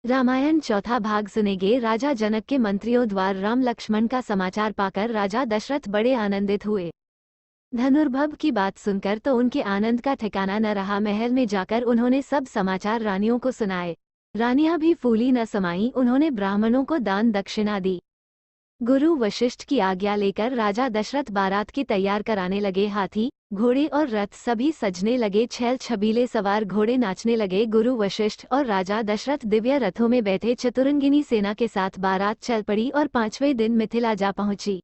रामायण चौथा भाग सुनेंगे। राजा जनक के मंत्रियों द्वारा राम लक्ष्मण का समाचार पाकर राजा दशरथ बड़े आनंदित हुए। धनुर्भव की बात सुनकर तो उनके आनंद का ठिकाना न रहा। महल में जाकर उन्होंने सब समाचार रानियों को सुनाए। रानियां भी फूली न समाई। उन्होंने ब्राह्मणों को दान दक्षिणा दी। गुरु वशिष्ठ की आज्ञा लेकर राजा दशरथ बारात की तैयार कराने लगे। हाथी, घोड़े और रथ सभी सजने लगे। छैल छबीले सवार घोड़े नाचने लगे। गुरु वशिष्ठ और राजा दशरथ दिव्य रथों में बैठे चतुरंगिनी सेना के साथ बारात चल पड़ी और 5वें दिन मिथिला जा पहुंची।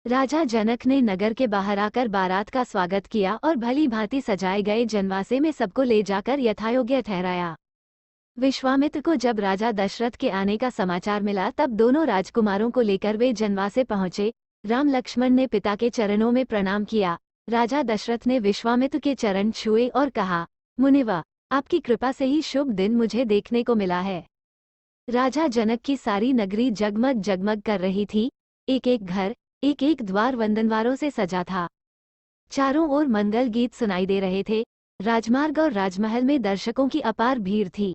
राजा जनक ने नगर के बाहर आकर बारात का स्वागत किया और भली भांति सजाए गए जनवासे में सबको ले जाकर यथायोग्य ठहराया। विश्वामित्र को जब राजा दशरथ के आने का समाचार मिला तब दोनों राजकुमारों को लेकर वे जनवासे पहुंचे। राम लक्ष्मण ने पिता के चरणों में प्रणाम किया। राजा दशरथ ने विश्वामित्र के चरण छुए और कहा, मुनिवा, आपकी कृपा से ही शुभ दिन मुझे देखने को मिला है। राजा जनक की सारी नगरी जगमग जगमग कर रही थी। एक एक घर, एक एक द्वार वंदनवारों से सजा था। चारों ओर मंगल गीत सुनाई दे रहे थे। राजमार्ग और राजमहल में दर्शकों की अपार भीड़ थी।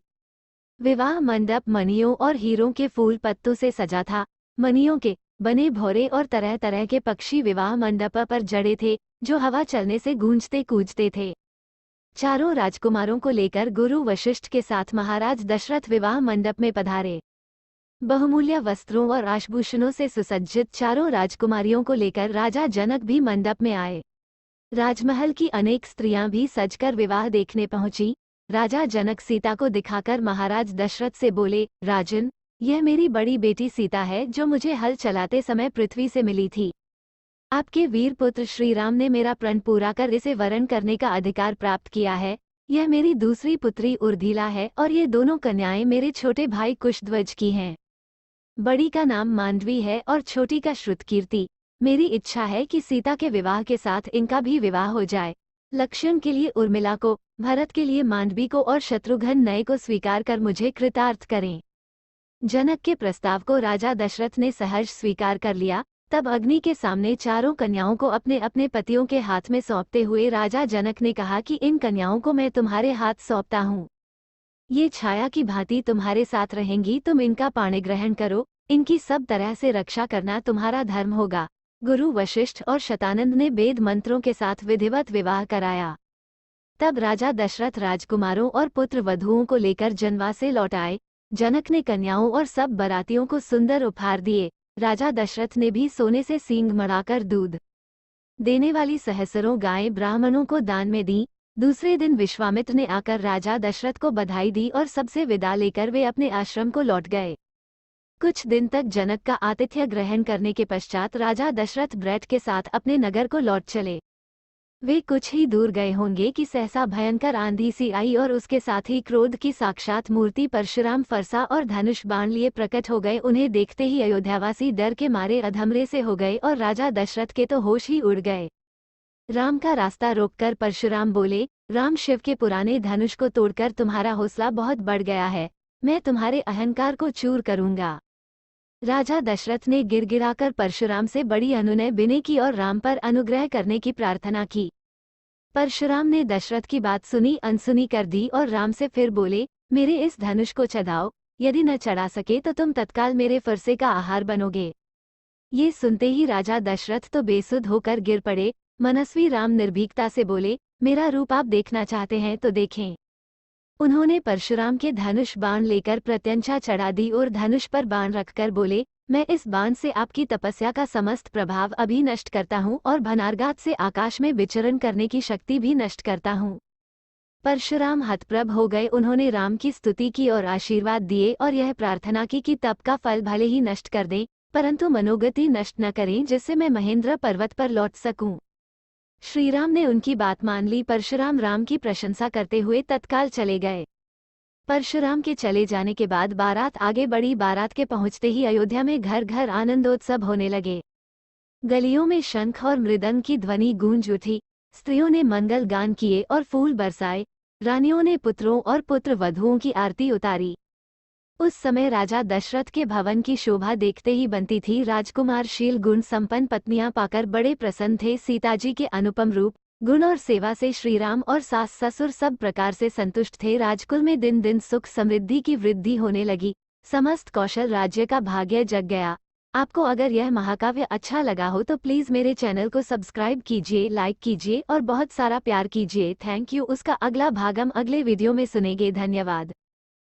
विवाह मंडप मणियों और हीरों के फूल पत्तों से सजा था। मणियों के बने भौरे और तरह तरह के पक्षी विवाह मंडप पर जड़े थे, जो हवा चलने से गूंजते कूजते थे। चारों राजकुमारों को लेकर गुरु वशिष्ठ के साथ महाराज दशरथ विवाह मंडप में पधारे। बहुमूल्य वस्त्रों और आभूषणों से सुसज्जित चारों राजकुमारियों को लेकर राजा जनक भी मंडप में आए। राजमहल की अनेक स्त्रियां भी सजकर विवाह देखने पहुंची। राजा जनक सीता को दिखाकर महाराज दशरथ से बोले, राजन, यह मेरी बड़ी बेटी सीता है जो मुझे हल चलाते समय पृथ्वी से मिली थी। आपके वीर पुत्र श्री राम ने मेरा प्रण पूरा कर इसे वरण करने का अधिकार प्राप्त किया है। यह मेरी दूसरी पुत्री उर्धिला है और ये दोनों कन्याएं मेरे छोटे भाई कुशध्वज की हैं। बड़ी का नाम मांडवी है और छोटी का श्रुतकीर्ति। मेरी इच्छा है कि सीता के विवाह के साथ इनका भी विवाह हो जाए। लक्ष्मण के लिए उर्मिला को, भरत के लिए मांडवी को और शत्रुघ्न नए को स्वीकार कर मुझे कृतार्थ करें। जनक के प्रस्ताव को राजा दशरथ ने सहर्ष स्वीकार कर लिया। तब अग्नि के सामने चारों कन्याओं को अपने अपने पतियों के हाथ में सौंपते हुए राजा जनक ने कहा कि इन कन्याओं को मैं तुम्हारे हाथ सौंपता हूँ। ये छाया की भांति तुम्हारे साथ रहेंगी। तुम इनका पाणिग्रहण करो। इनकी सब तरह से रक्षा करना तुम्हारा धर्म होगा। गुरु वशिष्ठ और शतानंद ने वेद मंत्रों के साथ विधिवत विवाह कराया। तब राजा दशरथ राजकुमारों और पुत्र वधुओं को लेकर जनवासे लौट आए। जनक ने कन्याओं और सब बरातियों को सुंदर उपहार दिए। राजा दशरथ ने भी सोने से सींग मढ़ाकर दूध देने वाली सहस्रों गायें ब्राह्मणों को दान में दी। दूसरे दिन विश्वामित्र ने आकर राजा दशरथ को बधाई दी और सबसे विदा लेकर वे अपने आश्रम को लौट गए। कुछ दिन तक जनक का आतिथ्य ग्रहण करने के पश्चात राजा दशरथ ब्रैत के साथ अपने नगर को लौट चले। वे कुछ ही दूर गए होंगे कि सहसा भयंकर आंधी सी आई और उसके साथ ही क्रोध की साक्षात मूर्ति परशुराम फरसा और धनुष बाण लिए प्रकट हो गए। उन्हें देखते ही अयोध्यावासी डर के मारे अधमरे से हो गए और राजा दशरथ के तो होश ही उड़ गए। राम का रास्ता रोककर परशुराम बोले, राम, शिव के पुराने धनुष को तोड़कर तुम्हारा हौसला बहुत बढ़ गया है। मैं तुम्हारे अहंकार को चूर करूंगा। राजा दशरथ ने गिड़गिड़ाकर परशुराम से बड़ी अनुनय विनय की और राम पर अनुग्रह करने की प्रार्थना की। परशुराम ने दशरथ की बात सुनी अनसुनी कर दी और राम से फिर बोले, मेरे इस धनुष को चढ़ाओ। यदि न चढ़ा सके तो तुम तत्काल मेरे फरसे का आहार बनोगे। ये सुनते ही राजा दशरथ तो बेसुध होकर गिर पड़े। मनस्वी राम निर्भीकता से बोले, मेरा रूप आप देखना चाहते हैं तो देखें। उन्होंने परशुराम के धनुष बाण लेकर प्रत्यंचा चढ़ा दी और धनुष पर बाण रखकर बोले, मैं इस बाण से आपकी तपस्या का समस्त प्रभाव अभी नष्ट करता हूँ और भनारघात से आकाश में विचरण करने की शक्ति भी नष्ट करता हूँ। परशुराम हतप्रभ हो गए। उन्होंने राम की स्तुति की और आशीर्वाद दिए और यह प्रार्थना की कि तप का फल भले ही नष्ट कर दें, परंतु मनोगति नष्ट न करें, जिससे मैं महेंद्र पर्वत पर लौट सकूं। श्रीराम ने उनकी बात मान ली। परशुराम राम की प्रशंसा करते हुए तत्काल चले गए। परशुराम के चले जाने के बाद बारात आगे बढ़ी। बारात के पहुंचते ही अयोध्या में घर घर आनंदोत्सव होने लगे। गलियों में शंख और मृदंग की ध्वनि गूंज उठी। स्त्रियों ने मंगल गान किए और फूल बरसाए। रानियों ने पुत्रों और पुत्र वधुओं की आरती उतारी। उस समय राजा दशरथ के भवन की शोभा देखते ही बनती थी। राजकुमार शील गुण संपन्न पत्नियां पाकर बड़े प्रसन्न थे। सीताजी के अनुपम रूप, गुण और सेवा से श्रीराम और सास ससुर सब प्रकार से संतुष्ट थे। राजकुल में दिन दिन सुख समृद्धि की वृद्धि होने लगी। समस्त कौशल राज्य का भाग्य जग गया। आपको अगर यह महाकाव्य अच्छा लगा हो तो प्लीज़ मेरे चैनल को सब्सक्राइब कीजिए, लाइक कीजिए और बहुत सारा प्यार कीजिए। Thank you. उसका अगला भाग हम अगले वीडियो में सुनेंगे। धन्यवाद।